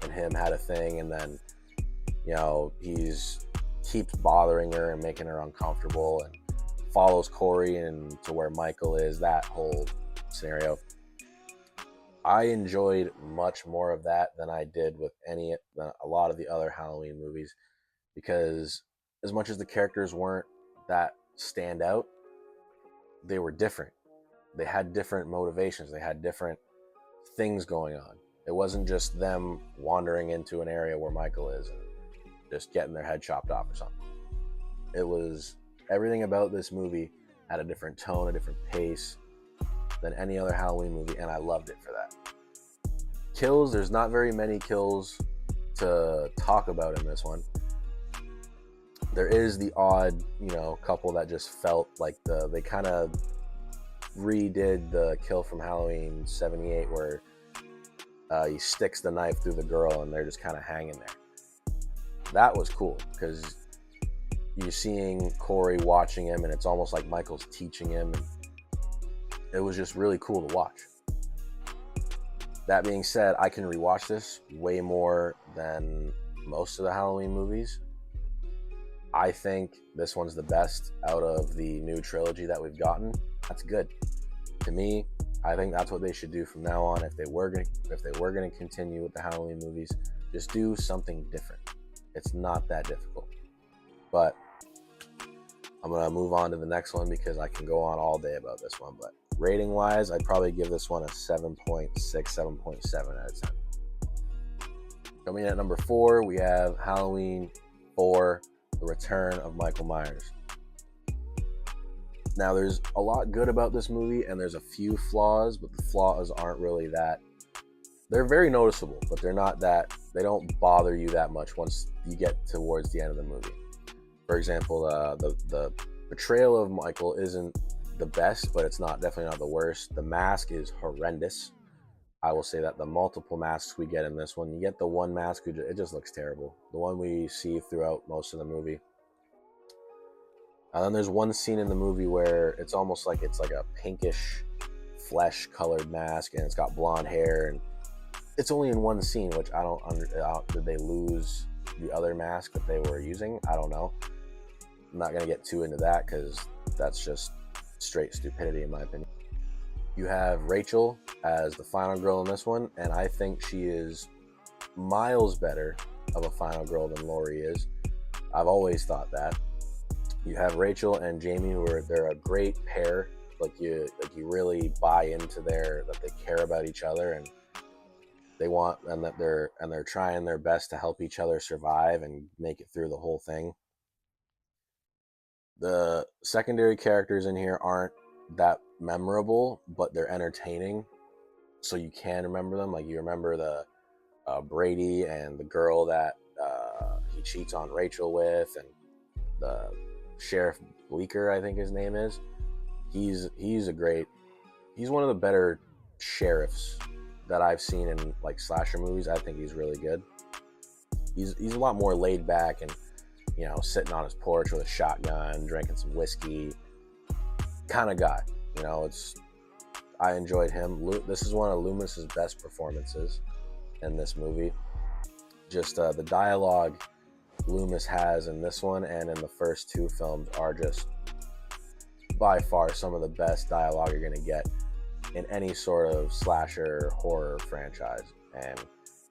and him had a thing, and then he's keeps bothering her and making her uncomfortable, and follows Corey and to where Michael is. That whole scenario, I enjoyed much more of that than I did with a lot of the other Halloween movies, because as much as the characters weren't that stand out, they were different. They had different motivations. They had different things going on. It wasn't just them wandering into an area where Michael is and just getting their head chopped off or something. It was, everything about this movie had a different tone, a different pace than any other Halloween movie, and I loved it for that. Kills, there's not very many kills to talk about in this one. There is the odd, couple that just felt like they kind of redid the kill from Halloween 78 where he sticks the knife through the girl and they're just kind of hanging there. That was cool because you're seeing Corey watching him, and it's almost like Michael's teaching him, and it was just really cool to watch. That being said, I can rewatch this way more than most of the Halloween movies. I think this one's the best out of the new trilogy that we've gotten. That's good. To me, I think that's what they should do from now on. If they were gonna continue with the Halloween movies, just do something different. It's not that difficult. But I'm gonna move on to the next one because I can go on all day about this one. But rating wise, I'd probably give this one a 7.6, 7.7 out of 10. Coming in at number 4, we have Halloween 4, The Return of Michael Myers. Now, there's a lot good about this movie, and there's a few flaws, but the flaws aren't really that. They're very noticeable, but they're not that. They don't bother you that much once you get towards the end of the movie. For example, the portrayal of Michael isn't the best, but it's definitely not the worst. The mask is horrendous. I will say that the multiple masks we get in this one, you get the one mask, it just looks terrible. The one we see throughout most of the movie. And then there's one scene in the movie where it's almost like it's like a pinkish flesh colored mask and it's got blonde hair, and it's only in one scene, which I don't did they lose the other mask that they were using? I don't know. I'm not going to get too into that because that's just straight stupidity in my opinion. You have Rachel as the final girl in this one, and I think she is miles better of a final girl than Laurie is. I've always thought that. You have Rachel and Jamie, they're a great pair. Like you really buy into that they care about each other, and they're trying their best to help each other survive and make it through the whole thing. The secondary characters in here aren't that memorable, but they're entertaining, so you can remember them. Like you remember the Brady and the girl that he cheats on Rachel with, and the Sheriff Bleecker, I think his name is. He's one of the better sheriffs that I've seen in like slasher movies. I think he's really good. He's a lot more laid back and, you know, sitting on his porch with a shotgun, drinking some whiskey kind of guy. You know, I enjoyed him. This is one of Loomis's best performances in this movie. Just the dialogue Loomis has in this one and in the first 2 films are just by far some of the best dialogue you're going to get in any sort of slasher horror franchise, and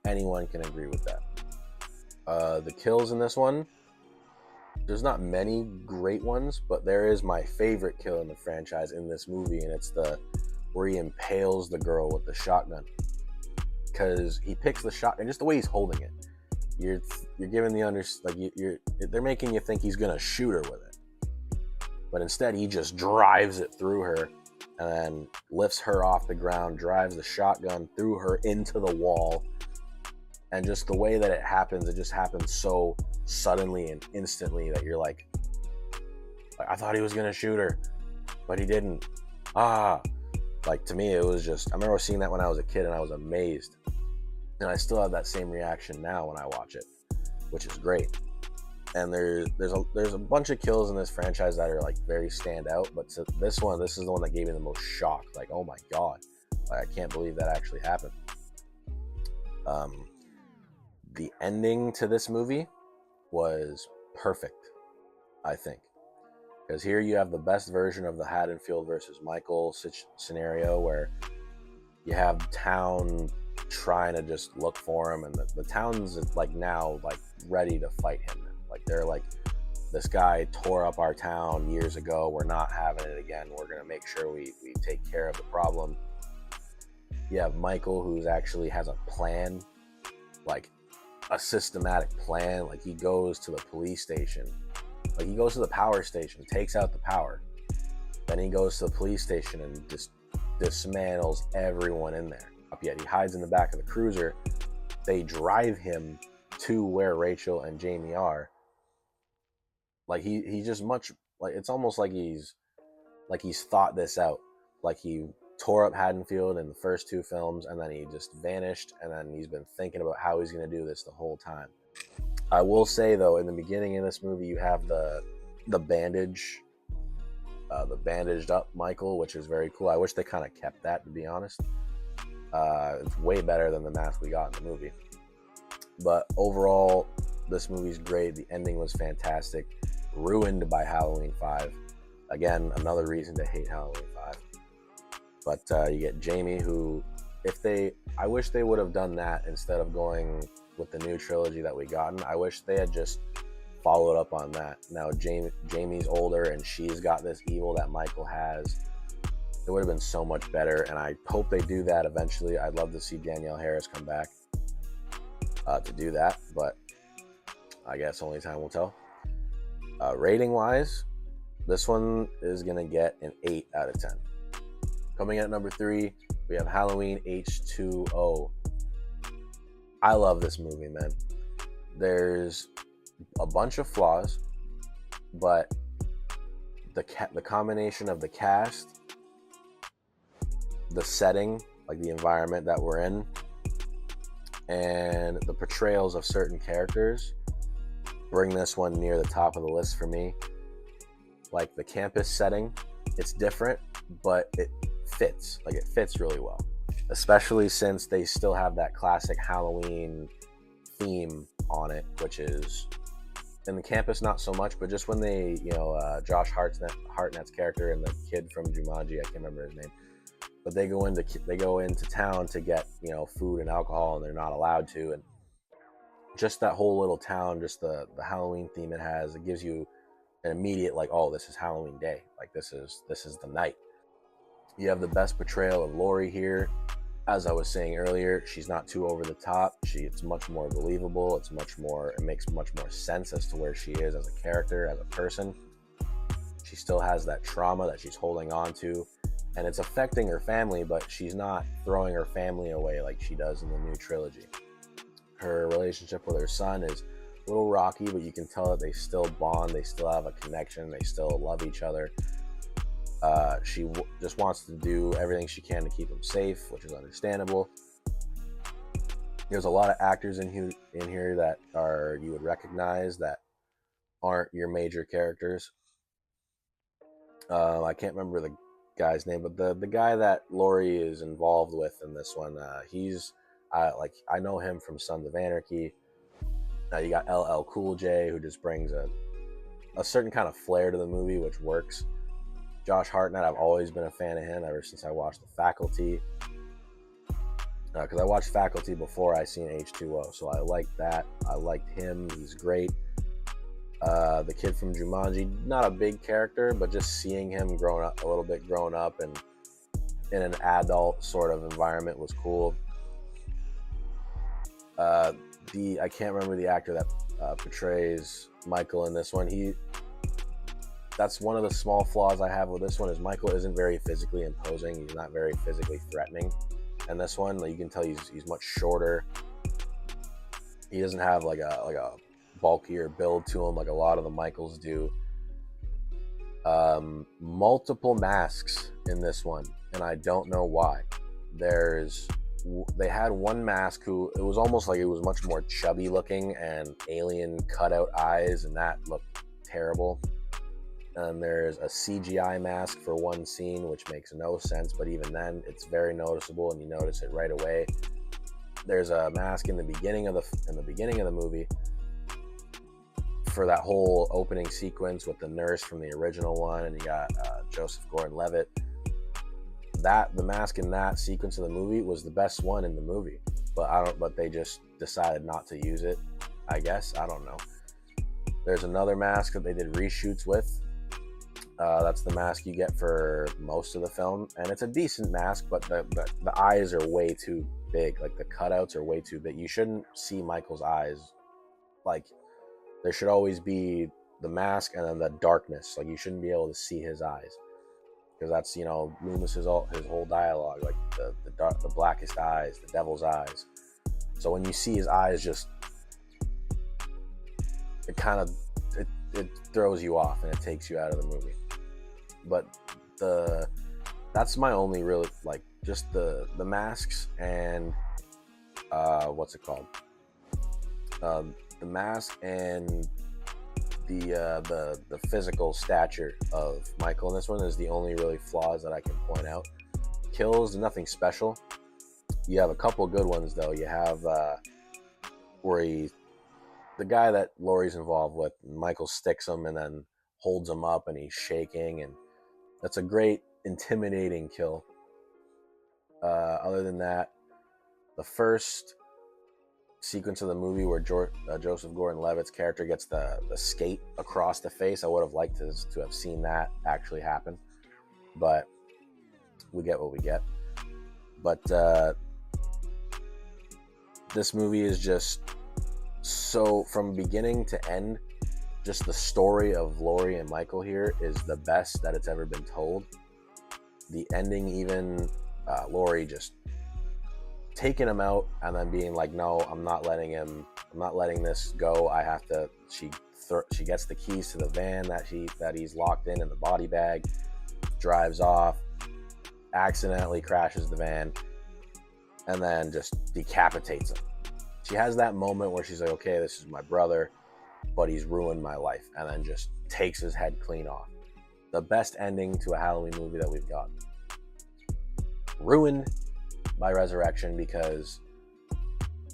anyone can agree with that. The kills in this one, there's not many great ones, but there is my favorite kill in the franchise in this movie, and it's where he impales the girl with the shotgun, because he picks the shotgun, just the way he's holding it, you're giving they're making you think he's gonna shoot her with it, but instead he just drives it through her and then lifts her off the ground, drives the shotgun through her into the wall. And just the way that it just happens so suddenly and instantly that you're like, I thought he was gonna shoot her, but he didn't. Like, to me, it was just, I remember seeing that when I was a kid and I was amazed. And I still have that same reaction now when I watch it, which is great. And there's a bunch of kills in this franchise that are like very stand out, but this is the one that gave me the most shock. Like, oh my God, like, I can't believe that actually happened. The ending to this movie was perfect, I think. Because here you have the best version of the Haddonfield versus Michael scenario, where you have town trying to just look for him, and the town's like now like ready to fight him. Like they're like, this guy tore up our town years ago, we're not having it again, we're gonna make sure we take care of the problem. You have Michael, who's actually has a plan, like a systematic plan. Like he goes to the police station, like he goes to the power station, takes out the power, then he goes to the police station and just dismantles everyone in there. Yet he hides in the back of the cruiser. They drive him to where Rachel and Jamie are. Like he just much, like, it's almost like he's thought this out. Like he tore up Haddonfield in the first 2 films, and then he just vanished, and then he's been thinking about how he's going to do this the whole time. I will say, though, in the beginning of this movie, you have the bandaged up Michael, which is very cool. I wish they kind of kept that, to be honest. It's way better than the mask we got in the movie. But overall, this movie's great. The ending was fantastic. Ruined by Halloween 5. Again, another reason to hate Halloween 5. But you get Jamie, who, I wish they would have done that instead of going with the new trilogy that we gotten. I wish they had just followed up on that. Now Jamie's older and she's got this evil that Michael has. It would have been so much better, and I hope they do that eventually. I'd love to see Danielle Harris come back to do that, but I guess only time will tell. Rating wise, this one is gonna get an 8 out of 10. Coming in at number 3, we have Halloween H2O. I love this movie, man. There's a bunch of flaws, but the combination of the cast, the setting, like the environment that we're in, and the portrayals of certain characters bring this one near the top of the list for me. Like the campus setting, it's different, but it fits. Like it fits really well, especially since they still have that classic Halloween theme on it, which is in the campus not so much, but just when they, Josh Hartnett's character and the kid from Jumanji, I can't remember his name, but they go into town to get food and alcohol, and they're not allowed to, and just that whole little town, just the Halloween theme it has, it gives you an immediate like, oh, this is Halloween day, like this is the night. You have the best portrayal of Laurie here. As I was saying earlier, she's not too over the top. It's much more believable. It makes much more sense as to where she is as a character, as a person. She still has that trauma that she's holding on to, and it's affecting her family, but she's not throwing her family away like she does in the new trilogy. Her relationship with her son is a little rocky, but you can tell that they still bond, they still have a connection, they still love each other. She just wants to do everything she can to keep him safe, which is understandable. There's a lot of actors in here that you would recognize that aren't your major characters. I can't remember the guy's name, but the guy that Laurie is involved with in this one, I know him from Sons of Anarchy. Now you got LL Cool J, who just brings a certain kind of flair to the movie, which works. Josh Hartnett, I've always been a fan of him ever since I watched The Faculty. Because I watched Faculty before I seen H2O, so I liked that. I liked him. He's great. The kid from Jumanji, not a big character, but just seeing him grown up and in an adult sort of environment was cool. I can't remember the actor that portrays Michael in this one. That's one of the small flaws I have with this one, is Michael isn't very physically imposing. He's not very physically threatening. And this one, you can tell he's much shorter. He doesn't have like a bulkier build to him like a lot of the Michaels do. Multiple masks in this one, and I don't know why. They had one mask who, it was almost like it was much more chubby looking and alien cutout eyes, and that looked terrible. And there's a CGI mask for one scene, which makes no sense, but even then, it's very noticeable, and you notice it right away. There's a mask in the beginning of the movie for that whole opening sequence with the nurse from the original one, and you got Joseph Gordon-Levitt. The mask in that sequence of the movie was the best one in the movie, but they just decided not to use it, I guess. I don't know. There's another mask that they did reshoots with. That's the mask you get for most of the film, and it's a decent mask, but the eyes are way too big. Like the cutouts are way too big. You shouldn't see Michael's eyes. Like there should always be the mask and then the darkness. Like you shouldn't be able to see his eyes, because that's Loomis's his whole dialogue, like the blackest eyes, the devil's eyes. So when you see his eyes, it throws you off and it takes you out of the movie. But that's my only real, like, just the masks and what's it called? The mask and the physical stature of Michael in this one is the only really flaws that I can point out. Kills, nothing special. You have a couple good ones though. You have where the guy that Laurie's involved with, Michael sticks him and then holds him up and he's shaking, and that's a great intimidating kill. Other than that, the first sequence of the movie where Joseph Gordon-Levitt's character gets the skate across the face, I would have liked to have seen that actually happen, but we get what we get. But this movie is just so, from beginning to end, just the story of Laurie and Michael here is the best that it's ever been told. The ending, even Laurie just taking him out and then being like, no, I'm not letting this go. I have to. She gets the keys to the van that he's locked in the body bag, drives off, accidentally crashes the van, and then just decapitates him. She has that moment where she's like, okay, this is my brother, but he's ruined my life, and then just takes his head clean off. The best ending to a Halloween movie that we've gotten. Ruined by Resurrection because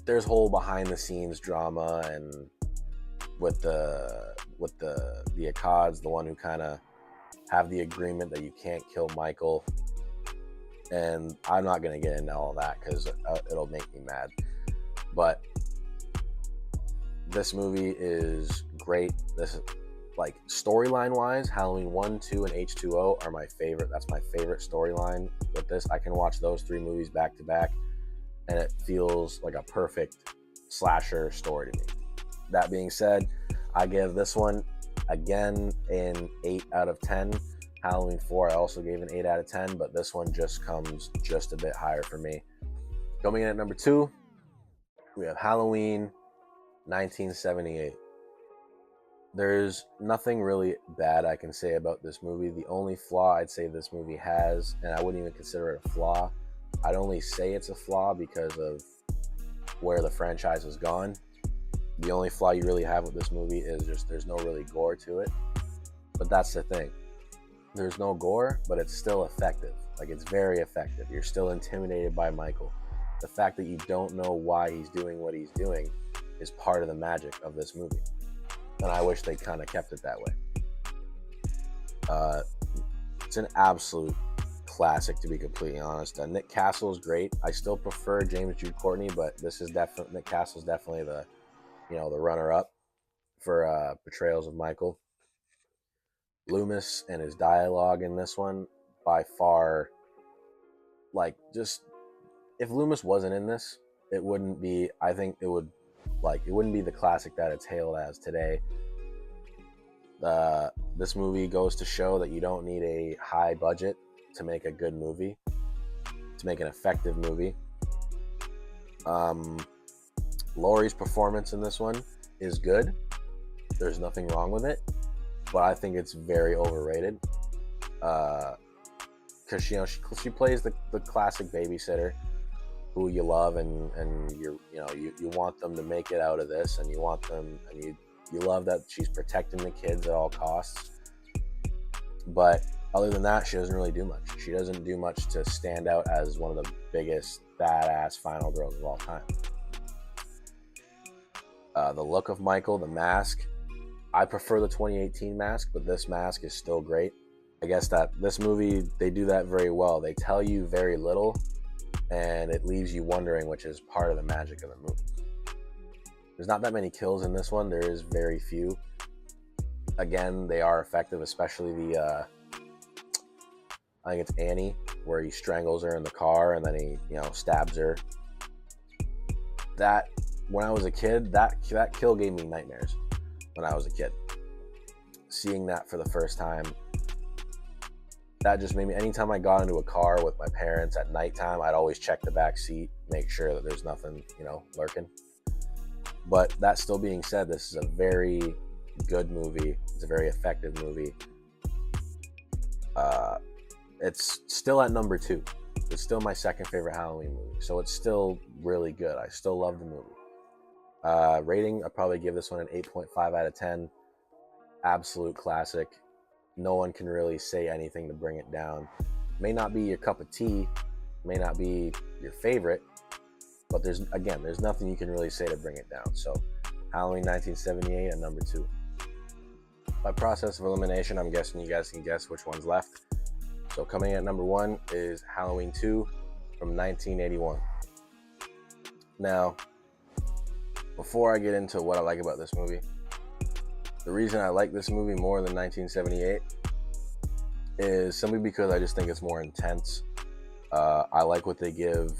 there's whole behind the scenes drama, and with the Akkads, the one who kind of have the agreement that you can't kill Michael, and I'm not going to get into all that because it'll make me mad. But this movie is great. This is, like, storyline wise, Halloween 1, 2, and H2O are my favorite. That's my favorite storyline with this. I can watch those three movies back to back and it feels like a perfect slasher story to me. That being said, I give this one again an 8 out of 10. Halloween 4 I also gave an 8 out of 10, but this one just comes just a bit higher for me. Coming in at number 2, we have Halloween 1978. There's nothing really bad I can say about this movie. The only flaw I'd say this movie has, and I wouldn't even consider it a flaw, I'd only say it's a flaw because of where the franchise has gone. The only flaw you really have with this movie is just there's no really gore to it. But that's the thing. There's no gore, but it's still effective. Like, it's very effective. You're still intimidated by Michael. The fact that you don't know why he's doing what he's doing is part of the magic of this movie. And I wish they kind of kept it that way. It's an absolute classic, to be completely honest. Nick Castle is great. I still prefer James Jude Courtney, but this is definitely, Nick Castle's definitely the runner-up for portrayals of Michael. Loomis and his dialogue in this one, by far, like, just, if Loomis wasn't in this, it wouldn't be, I think it wouldn't be the classic that it's hailed as today. This movie goes to show that you don't need a high budget to make a good movie, to make an effective movie. Laurie's performance in this one is good. There's nothing wrong with it, but I think it's very overrated. Because she plays the classic babysitter who you love, and you want them to make it out of this, and you want them, and you love that she's protecting the kids at all costs. But other than that, she doesn't really do much. She doesn't do much to stand out as one of the biggest badass final girls of all time. The look of Michael, the mask, I prefer the 2018 mask, but this mask is still great. I guess that this movie, they do that very well. They tell you very little, and it leaves you wondering, which is part of the magic of the movie. There's not that many kills in this one. There is very few. Again, they are effective, especially I think it's Annie, where he strangles her in the car and then he, stabs her. That, when I was a kid, that kill gave me nightmares when I was a kid. Seeing that for the first time, that just made me, anytime I got into a car with my parents at nighttime, I'd always check the back seat, make sure that there's nothing, lurking. But that still being said, this is a very good movie. It's a very effective movie. It's still at number 2. It's still my second favorite Halloween movie. So it's still really good. I still love the movie. Rating, I'd probably give this one an 8.5 out of 10. Absolute classic. No one can really say anything to bring it down. May not be your cup of tea, may not be your favorite, But there's nothing you can really say to bring it down. So Halloween 1978 at number 2. By process of elimination, I'm guessing you guys can guess which one's left. So coming at number 1 is Halloween 2 from 1981. Now, before I get into what I like about this movie, the reason I like this movie more than 1978 is simply because I just think it's more intense. I like what they give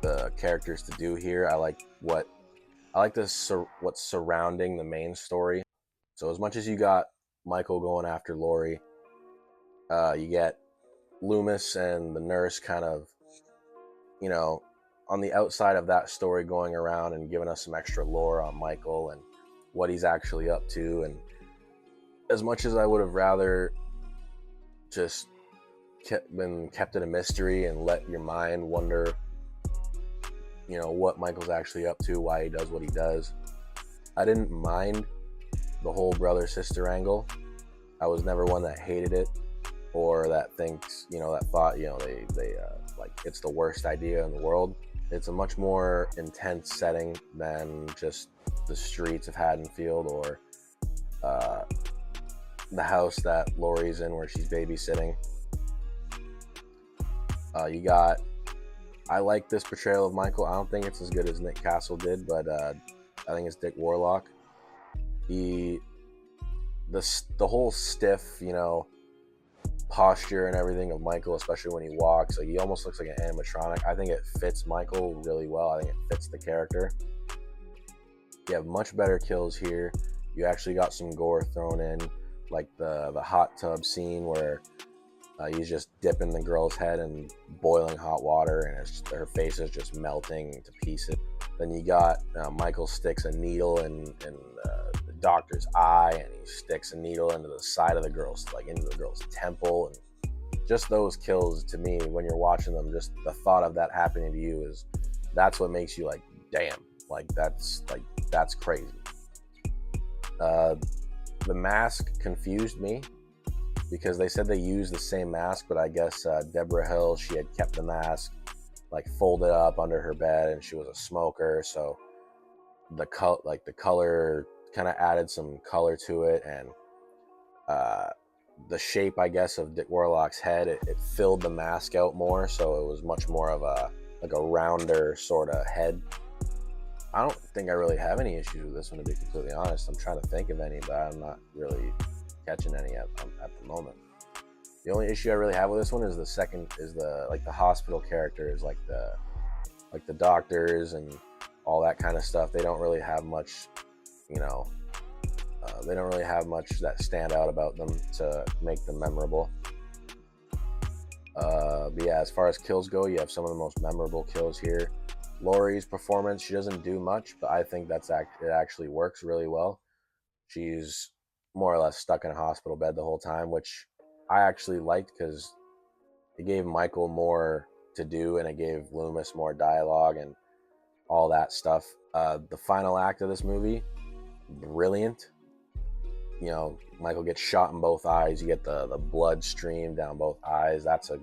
the characters to do here. I like what's surrounding the main story. So as much as you got Michael going after Laurie, you get Loomis and the nurse kind of, on the outside of that story, going around and giving us some extra lore on Michael and what he's actually up to. And as much as I would have rather just been kept it a mystery and let your mind wonder, what Michael's actually up to, why he does what he does, I didn't mind the whole brother-sister angle. I was never one that hated it or that thinks, that thought, they like it's the worst idea in the world. It's a much more intense setting than just the streets of Haddonfield or the house that Laurie's in where she's babysitting. I like this portrayal of Michael. I don't think it's as good as Nick Castle did, but I think it's Dick Warlock. The whole stiff, posture and everything of Michael, especially when he walks, like he almost looks like an animatronic. I think it fits Michael really well. I think it fits the character. You have much better kills here. You actually got some gore thrown in, like the hot tub scene where he's just dipping the girl's head in boiling hot water and her face is just melting to pieces. Then you got Michael sticks a needle in the doctor's eye, and he sticks a needle into the side of the girl's, into the girl's temple. And just those kills, to me, when you're watching them, just the thought of that happening to you that's what makes you like, damn, that's crazy. The mask confused me because they said they used the same mask, but I guess Deborah Hill, she had kept the mask folded up under her bed, and she was a smoker, so the color kind of added some color to it, and the shape, I guess, of Dick Warlock's head, it filled the mask out more, so it was much more of a rounder sort of head. I don't think I really have any issues with this one, to be completely honest. I'm trying to think of any, but I'm not really catching any at the moment. The only issue I really have with this one is the hospital characters, the doctors and all that kind of stuff. They don't really have much, they don't really have much that stand out about them to make them memorable. But yeah, as far as kills go, you have some of the most memorable kills here. Laurie's performance, she doesn't do much, but I think it actually works really well. She's more or less stuck in a hospital bed the whole time, which I actually liked because it gave Michael more to do and it gave Loomis more dialogue and all that stuff. The final act of this movie, brilliant. Michael gets shot in both eyes. You get the blood stream down both eyes. That's an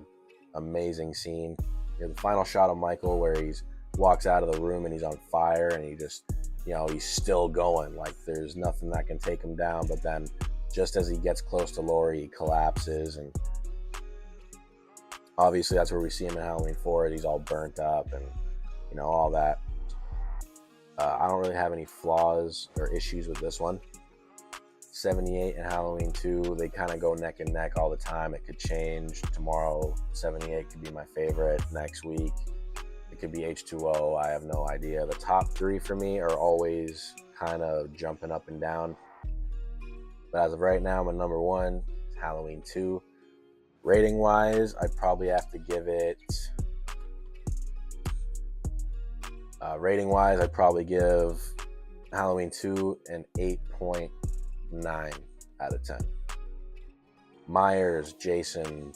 amazing scene. The final shot of Michael where he walks out of the room and he's on fire and he just, he's still going. There's nothing that can take him down. But then just as he gets close to Laurie, he collapses. And obviously that's where we see him in Halloween 4. He's all burnt up and, all that. I don't really have any flaws or issues with this one. 78 and Halloween 2, they kind of go neck and neck all the time. It could change. Tomorrow, 78 could be my favorite. Next week, it could be H2O. I have no idea. The top 3 for me are always kind of jumping up and down. But as of right now, my number 1 is Halloween 2. Rating-wise, I'd probably have to give it... Rating-wise, I'd probably give Halloween 2 an 8.9 out of 10. Myers, Jason,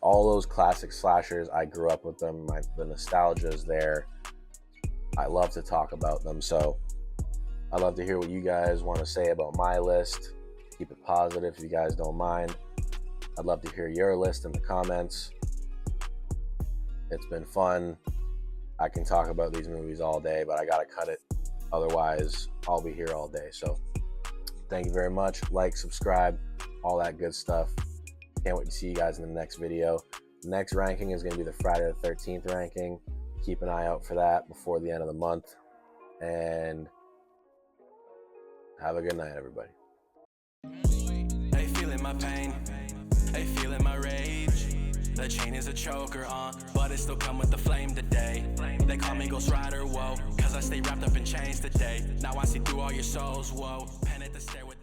all those classic slashers, I grew up with them. The nostalgia is there. I love to talk about them. So I'd love to hear what you guys want to say about my list. Keep it positive if you guys don't mind. I'd love to hear your list in the comments. It's been fun. I can talk about these movies all day, but I gotta cut it. Otherwise, I'll be here all day. So thank you very much. Like, subscribe, all that good stuff. Can't wait to see you guys in the next video. The next ranking is going to be the Friday the 13th ranking. Keep an eye out for that before the end of the month. And have a good night, everybody. They feeling my pain, they feeling my rage. The chain is a choker, but it still come with the flame today. They call me Ghost Rider, whoa, cause I stay wrapped up in chains today. Now I see through all your souls, whoa. Pen at the stair with